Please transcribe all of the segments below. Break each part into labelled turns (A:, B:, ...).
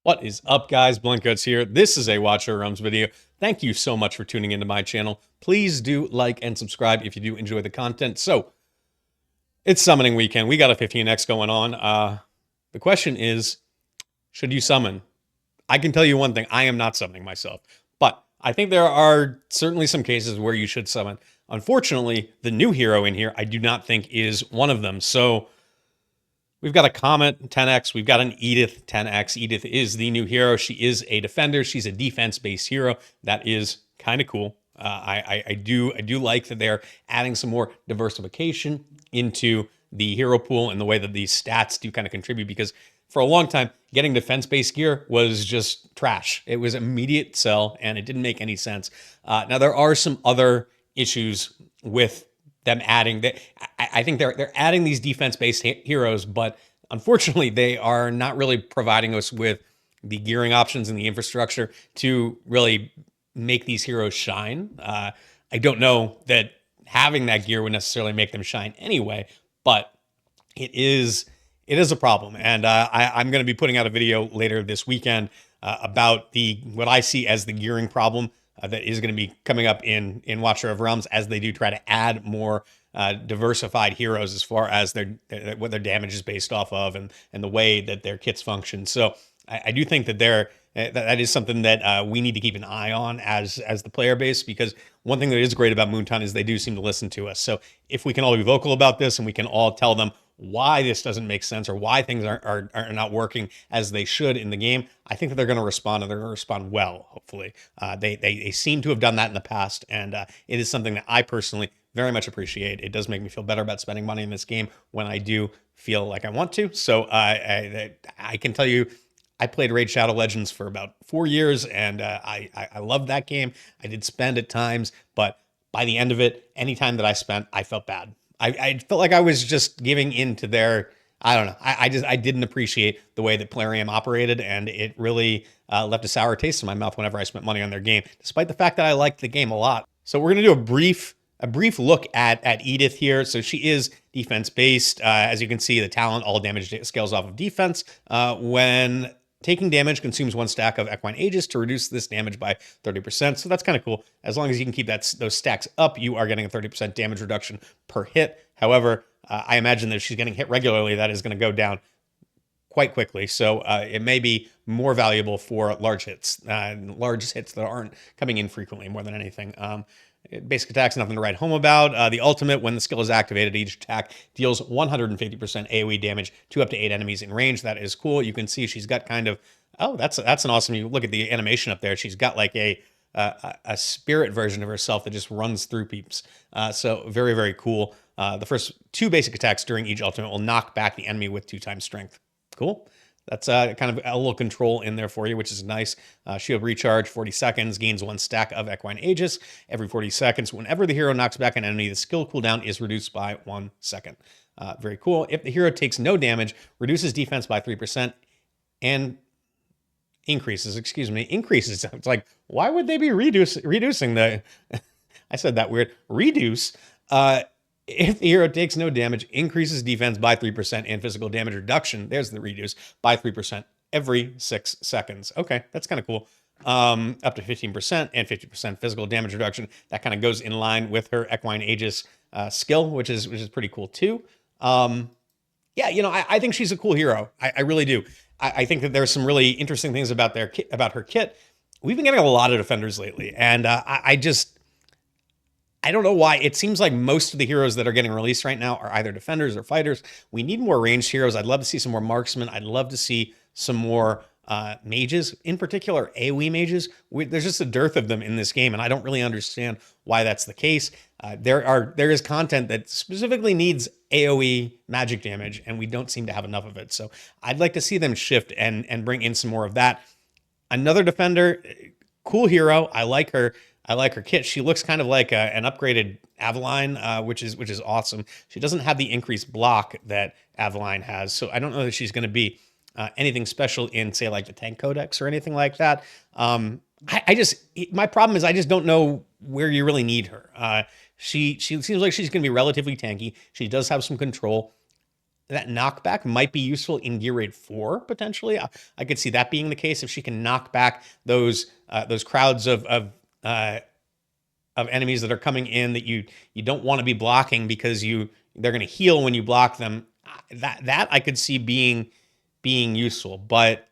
A: What is up, guys? Bluntguts here. This is a Watch Your Realms video. Thank you so much for tuning into my channel. Please do like and subscribe if you do enjoy the content. So, it's summoning weekend. We got a 15x going on. The question is, should you summon? I can tell you one thing. I am not summoning myself. But I think there are certainly some cases where you should summon. Unfortunately, the new hero in here, I do not think is one of them. So, we've got a Khamet 10x. We've got an Edith 10x. Edith is the new hero. She is a defender. She's a defense-based hero. That is kind of cool. I do like that they're adding some more diversification into the hero pool and the way that these stats do kind of contribute, because for a long time, getting defense-based gear was just trash. It was immediate sell, and it didn't make any sense. Now, there are some other issues with them adding that. I think they're adding these defense-based heroes, but unfortunately, they are not really providing us with the gearing options and the infrastructure to really make these heroes shine. I don't know that having that gear would necessarily make them shine anyway, but it is a problem. And I'm going to be putting out a video later this weekend about what I see as the gearing problem that is going to be coming up in Watcher of Realms, as they do try to add more diversified heroes as far as what their damage is based off of, and the way that their kits function. So I do think that that is something that we need to keep an eye on as the player base, because one thing that is great about Moonton is they do seem to listen to us. So if we can all be vocal about this and we can all tell them why this doesn't make sense or why things are not working as they should in the game, I think that they're going to respond, and they're going to respond well, hopefully. They seem to have done that in the past, and it is something that I personally very much appreciate. It does make me feel better about spending money in this game when I do feel like I want to. So I can tell you, I played Raid Shadow Legends for about 4 years, and I loved that game. I did spend at times, but by the end of it, any time that I spent, I felt bad. I felt like I was just giving in to their, I don't know. I didn't appreciate the way that Plarium operated, and it really left a sour taste in my mouth whenever I spent money on their game, despite the fact that I liked the game a lot. So we're gonna do a brief look at Edith here. So she is defense based. As you can see, the talent, all damage scales off of defense. When taking damage, consumes 1 stack of Equine Aegis to reduce this damage by 30%. So that's kind of cool. As long as you can keep those stacks up, you are getting a 30% damage reduction per hit. However, I imagine that if she's getting hit regularly, that is going to go down quite quickly. So it may be more valuable for large hits that aren't coming in frequently, more than anything. Basic attack's nothing to write home about. The ultimate, when the skill is activated, each attack deals 150% AoE damage to up to 8 enemies in range. That is cool. You can see she's got kind of, oh, that's an awesome, you look at the animation up there. She's got like a spirit version of herself that just runs through peeps. So very, very cool. The first 2 basic attacks during each ultimate will knock back the enemy with 2 times strength. Cool. That's kind of a little control in there for you, which is nice. Shield recharge, 40 seconds, gains 1 stack of Equine Aegis every 40 seconds. Whenever the hero knocks back an enemy, the skill cooldown is reduced by 1 second. Very cool. If the hero takes no damage, reduces defense by 3%, and increases. It's like, why would they be reducing the... I said that weird. Reduce. If the hero takes no damage, increases defense by 3% and physical damage reduction, there's the reduce, by 3% every 6 seconds. Okay, that's kind of cool. Up to 15% and 50% physical damage reduction. That kind of goes in line with her Equine Aegis skill, which is pretty cool too. Yeah, I think she's a cool hero. I really do. I think that there's some really interesting things about her kit. We've been getting a lot of defenders lately, and I don't know why. It seems like most of the heroes that are getting released right now are either defenders or fighters. We need more ranged heroes. I'd love to see some more marksmen. I'd love to see some more mages, in particular AoE mages. There's just a dearth of them in this game, and I don't really understand why that's the case. There is content that specifically needs AoE magic damage, and we don't seem to have enough of it. So I'd like to see them shift and bring in some more of that. Another defender, cool hero. I like her. I like her kit. She looks kind of like an upgraded Aveline, which is awesome. She doesn't have the increased block that Aveline has, so I don't know that she's going to be anything special in, say, like the tank codex or anything like that. My problem is I just don't know where you really need her. She seems like she's going to be relatively tanky. She does have some control. that knockback might be useful in gear raid 4 potentially. I could see that being the case if she can knock back those crowds of enemies that are coming in that you don't want to be blocking because they're going to heal when you block them. That I could see being useful, but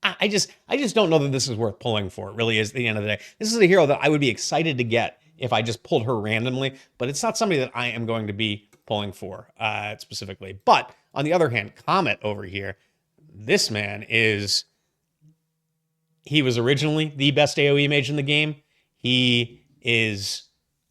A: I just don't know that this is worth pulling for. It really is at the end of the day. This is a hero that I would be excited to get if I just pulled her randomly, but it's not somebody that I am going to be pulling for specifically. But on the other hand, Khamet over here, this man he was originally the best AoE mage in the game. He is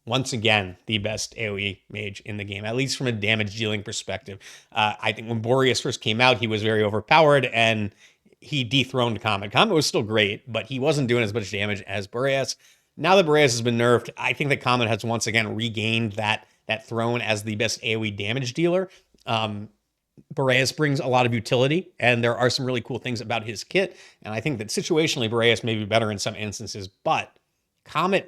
A: once again the best AoE mage in the game, at least from a damage dealing perspective. I think when Boreas first came out, he was very overpowered and he dethroned Khamet. Khamet was still great, but he wasn't doing as much damage as Boreas. Now that Boreas has been nerfed, I think that Khamet has once again regained that throne as the best AoE damage dealer. Boreas brings a lot of utility, and there are some really cool things about his kit. And I think that situationally, Boreas may be better in some instances, but Khamet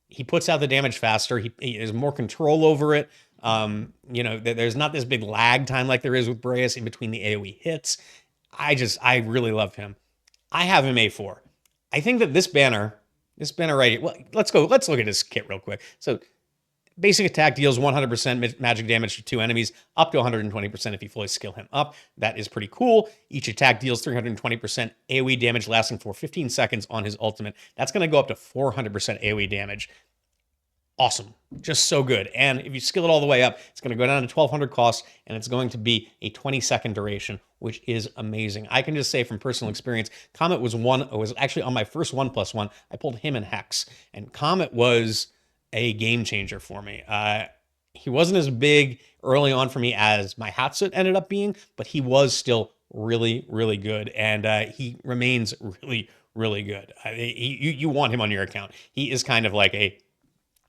A: he puts out the damage faster. He has more control over it. There's not this big lag time like there is with Boreas in between the AoE hits. I really love him. I have him A4. I think that this banner right here, well, let's look at his kit real quick. So basic attack deals 100% magic damage to 2 enemies, up to 120% if you fully skill him up. That is pretty cool. Each attack deals 320% AoE damage lasting for 15 seconds on his ultimate. That's going to go up to 400% AoE damage. Awesome. Just so good. And if you skill it all the way up, it's going to go down to 1200 cost, and it's going to be a 20-second duration, which is amazing. I can just say from personal experience, Khamet was actually on my first 1+1. I pulled him in Hex, and Khamet was a game changer for me. He wasn't as big early on for me as my Hatsuit ended up being, but he was still really, really good, and he remains really, really good. You want him on your account. He is kind of like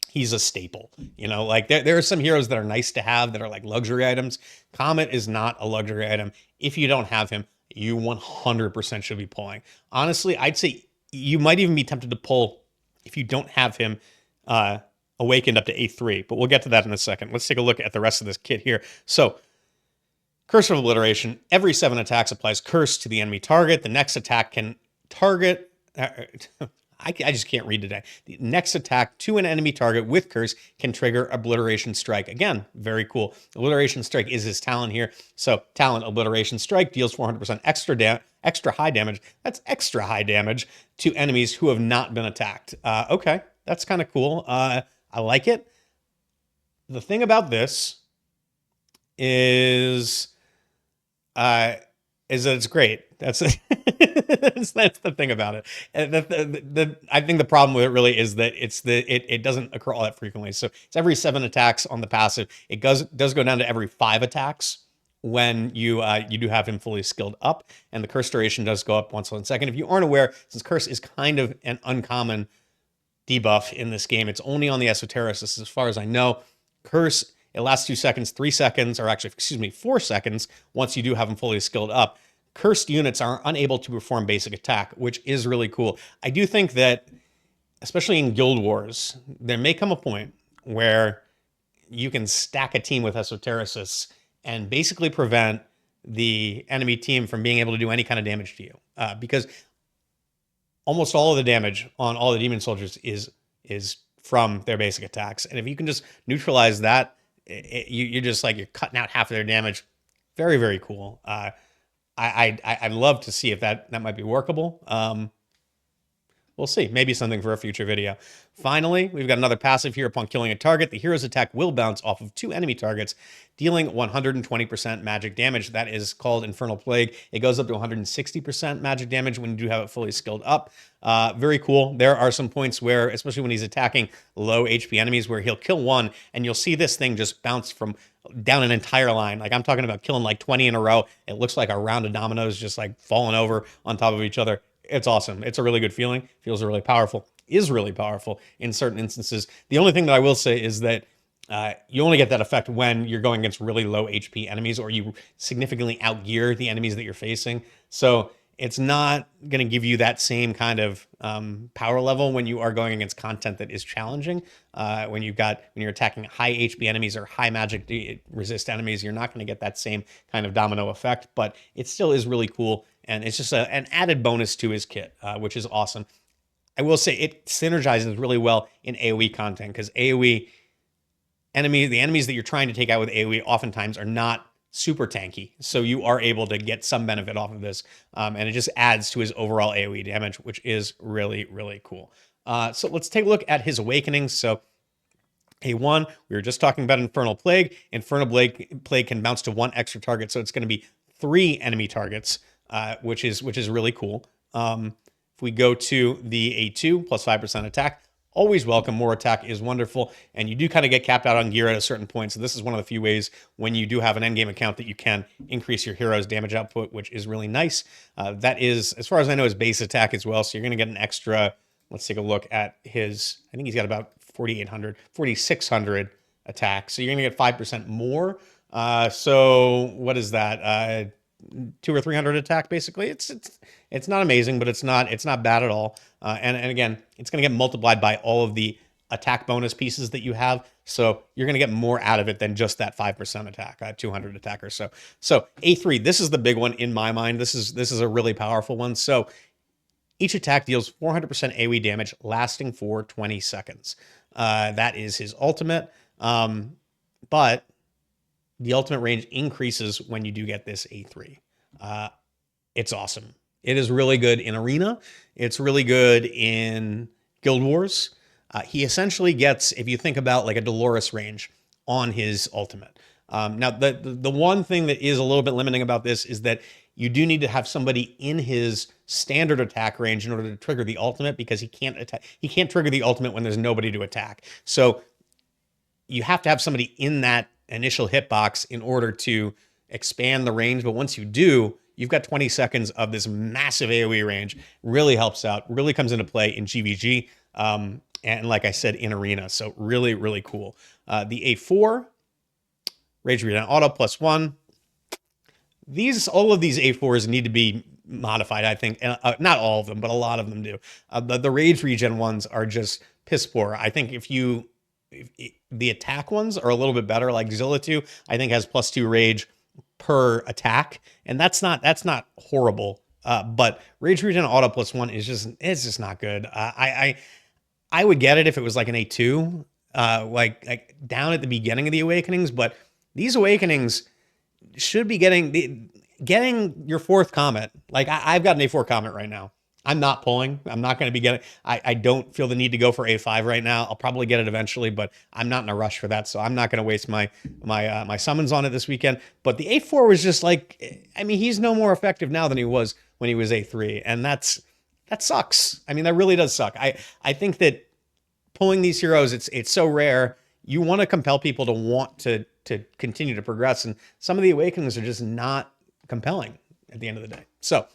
A: he's a staple, like there are some heroes that are nice to have that are like luxury items. Khamet is not a luxury item. If you don't have him, you 100% should be pulling. Honestly, I'd say you might even be tempted to pull if you don't have him awakened up to A3, but we'll get to that in a second. Let's take a look at the rest of this kit here. So, Curse of Obliteration. Every 7 attacks applies Curse to the enemy target. The next attack can target... I just can't read today. The next attack to an enemy target with Curse can trigger Obliteration Strike. Again, very cool. Obliteration Strike is his talent here. So, talent Obliteration Strike deals 400% extra high damage. That's extra high damage to enemies who have not been attacked. Okay, that's kind of cool. I like it. The thing about this is that it's great. That's that's the thing about it. I think the problem with it really is that it doesn't occur all that frequently. So it's every 7 attacks on the passive. It does go down to every 5 attacks when you do have him fully skilled up, and the curse duration does go up once on second. If you aren't aware, since curse is kind of an uncommon debuff in this game, it's only on the Esotericists as far as I know. Curse, it lasts 2 seconds, 3 seconds, or actually, 4 seconds once you do have them fully skilled up. Cursed units are unable to perform basic attack, which is really cool. I do think that, especially in Guild Wars, there may come a point where you can stack a team with Esotericists and basically prevent the enemy team from being able to do any kind of damage to you. Because almost all of the damage on all the Demon Soldiers is from their basic attacks. And if you can just neutralize that, you're just like, you're cutting out half of their damage. Very, very cool. I'd love to see if that might be workable. We'll see. Maybe something for a future video. Finally, we've got another passive here. Upon killing a target, the hero's attack will bounce off of 2 enemy targets, dealing 120% magic damage. That is called Infernal Plague. It goes up to 160% magic damage when you do have it fully skilled up. Very cool. There are some points where, especially when he's attacking low HP enemies, where he'll kill one, and you'll see this thing just bounce from down an entire line. Like, I'm talking about killing like 20 in a row. It looks like a round of dominoes just like falling over on top of each other. It's awesome. It's a really good feeling. Feels really powerful. Is really powerful in certain instances. The only thing that I will say is that you only get that effect when you're going against really low HP enemies, or you significantly outgear the enemies that you're facing. So it's not going to give you that same kind of power level when you are going against content that is challenging. When you're attacking high HP enemies or high magic resist enemies, you're not going to get that same kind of domino effect, but it still is really cool. And it's just an added bonus to his kit, which is awesome. I will say it synergizes really well in AoE content, because the enemies that you're trying to take out with AoE oftentimes are not super tanky. So you are able to get some benefit off of this. And it just adds to his overall AoE damage, which is really, really cool. So let's take a look at his awakenings. So A1, we were just talking about Infernal Plague. Infernal Plague can bounce to 1 extra target. So it's going to be 3 enemy targets, which is really cool. If we go to the A2, plus 5% attack, always welcome. More attack is wonderful. And you do kind of get capped out on gear at a certain point. So this is one of the few ways when you do have an endgame account that you can increase your hero's damage output, which is really nice. That is, as far as I know, his base attack as well. So you're going to get an extra, let's take a look at his, I think he's got about 4,600 attack. So you're going to get 5% more. So what is that? 200 or 300 attack, basically. It's not amazing, but it's not bad at all. And again, it's going to get multiplied by all of the attack bonus pieces that you have. So you're going to get more out of it than just that 5% attack, 200 attack or so. So A3, this is the big one in my mind. This is a really powerful one. So each attack deals 400% AoE damage lasting for 20 seconds. That is his ultimate. But the ultimate range increases when you do get this A3. It's awesome. It is really good in Arena. It's really good in Guild Wars. He essentially gets, if you think about like a Dolores range on his ultimate. Now, the one thing that is a little bit limiting about this is that you do need to have somebody in his standard attack range in order to trigger the ultimate, because he can't trigger the ultimate when there's nobody to attack. So you have to have somebody in that initial hitbox in order to expand the range. But once you do, you've got 20 seconds of this massive AoE range. Really helps out, really comes into play in GVG. And like I said, in Arena. So really, really cool. The A4, Rage Regen Auto +1. All of these A4s need to be modified, I think. Not all of them, but a lot of them do. The Rage Regen ones are just piss poor. I think the attack ones are a little bit better. Like Zilla 2, I think has +2 rage per attack, and that's not horrible. But Rage Regen Auto +1 is just not good. I would get it if it was like an A2, like down at the beginning of the awakenings, but these awakenings should be getting your 4th Khamet. Like I've got an A4 Khamet right now. I'm not pulling. I'm not going to be getting. I don't feel the need to go for A5 right now. I'll probably get it eventually, but I'm not in a rush for that. So I'm not going to waste my summons on it this weekend. But the A4 was just like, I mean, he's no more effective now than he was when he was A3, and that sucks. I mean, that really does suck. I think that pulling these heroes, it's so rare. You want to compel people to want to continue to progress, and some of the awakenings are just not compelling at the end of the day. So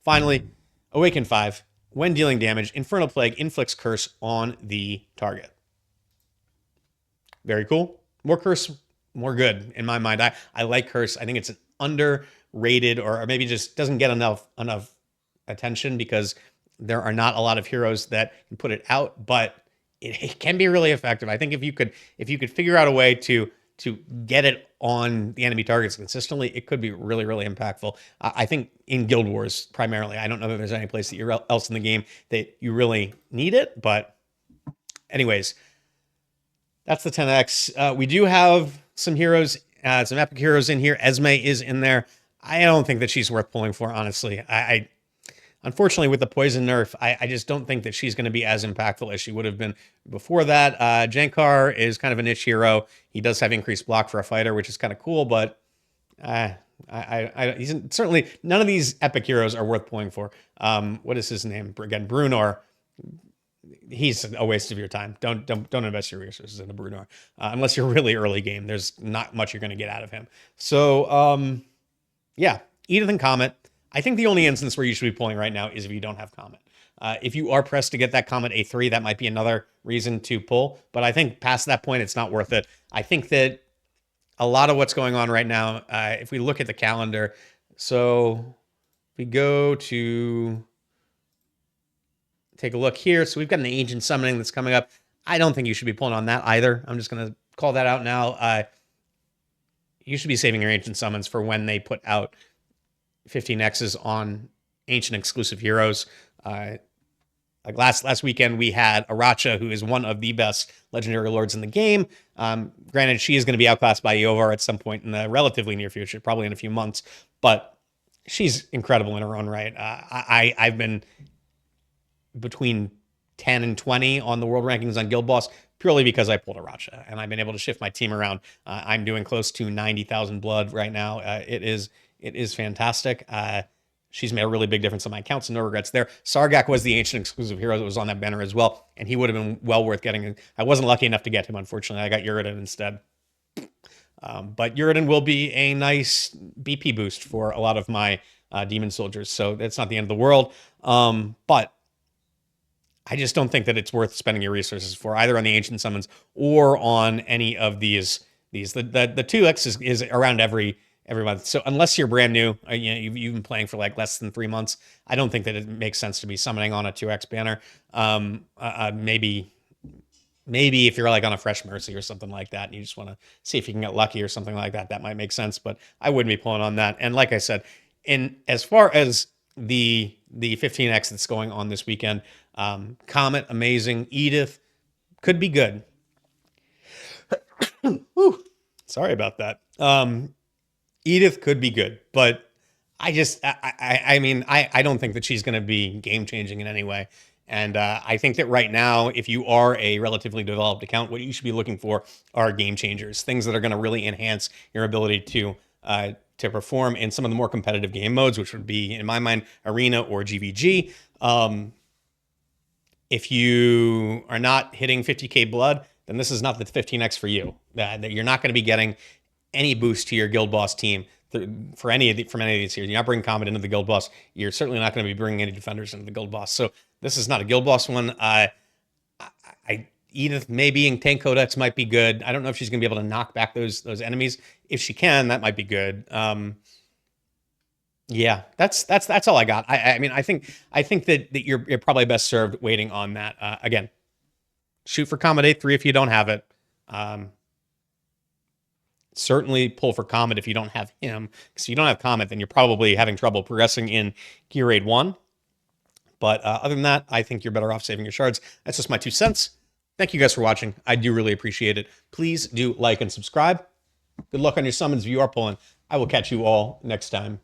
A: finally, Awaken 5, when dealing damage, Infernal Plague inflicts curse on the target. Very cool. More curse, more good in my mind. I like curse. I think it's an underrated, or maybe just doesn't get enough attention, because there are not a lot of heroes that can put it out, but it can be really effective. I think if you could figure out a way to get it on the enemy targets consistently, it could be really, really impactful. I think in Guild Wars primarily. I don't know if there's any place else in the game that you really need it, but anyways, that's the 10x. We do have some heroes, some epic heroes in here. Esme is in there. I don't think that she's worth pulling for, honestly. Unfortunately, with the poison nerf, I just don't think that she's going to be as impactful as she would have been before that. Jankar is kind of a niche hero. He does have increased block for a fighter, which is kind of cool, but he's certainly none of these epic heroes are worth pulling for. What is his name again? Brunor. He's a waste of your time. Don't invest your resources into Brunor unless you're really early game. There's not much you're going to get out of him. So yeah, Edith and Khamet. I think the only instance where you should be pulling right now is if you don't have Khamet. If you are pressed to get that Khamet A3, that might be another reason to pull. But I think past that point, it's not worth it. I think that a lot of what's going on right now, if we look at the calendar, so if we go to take a look here, so we've got an ancient summoning that's coming up. I don't think you should be pulling on that either. I'm just going to call that out now. You should be saving your ancient summons for when they put out 15Xs on ancient exclusive heroes. Like last weekend, we had Aracha, who is one of the best legendary lords in the game. Granted, she is going to be outclassed by Eovar at some point in the relatively near future, probably in a few months, but she's incredible in her own right. I've been between 10 and 20 on the world rankings on Guild Boss purely because I pulled Aracha, and I've been able to shift my team around. I'm doing close to 90,000 blood right now. It is fantastic. She's made a really big difference on my accounts, so no regrets there. Sargak was the ancient exclusive hero that was on that banner as well, and he would have been well worth getting. I wasn't lucky enough to get him, unfortunately. I got Uridan instead. But Uridan will be a nice BP boost for a lot of my demon soldiers, so it's not the end of the world. But I just don't think that it's worth spending your resources for, either on the ancient summons or on any of these. The 2X is around every month. So unless you're brand new, you've been playing for like less than 3 months, I don't think that it makes sense to be summoning on a 2X banner. Maybe if you're like on a fresh mercy or something like that, and you just want to see if you can get lucky or something like that, that might make sense. But I wouldn't be pulling on that. And like I said, as far as the 15X that's going on this weekend, Khamet, amazing. Edith could be good. Whew. Sorry about that. Edith could be good, but I don't think that she's going to be game changing in any way. And I think that right now, if you are a relatively developed account, what you should be looking for are game changers, things that are going to really enhance your ability to perform in some of the more competitive game modes, which would be, in my mind, Arena or GVG. If you are not hitting 50k blood, then this is not the 15X for you. That you're not going to be getting any boost to your Guild Boss team from any of these here. You're not bringing Khamet into the Guild Boss. You're certainly not going to be bringing any defenders into the Guild Boss. So this is not a Guild Boss one. Edith maybe in Tank Codex might be good. I don't know if she's going to be able to knock back those enemies. If she can, that might be good. Yeah, that's all I got. I think that you're probably best served waiting on that. Again, shoot for Khamet 3 if you don't have it. Certainly pull for Khamet if you don't have him. Because if you don't have Khamet, then you're probably having trouble progressing in Gear Raid 1. But other than that, I think you're better off saving your shards. That's just my 2 cents. Thank you guys for watching. I do really appreciate it. Please do like and subscribe. Good luck on your summons if you are pulling. I will catch you all next time.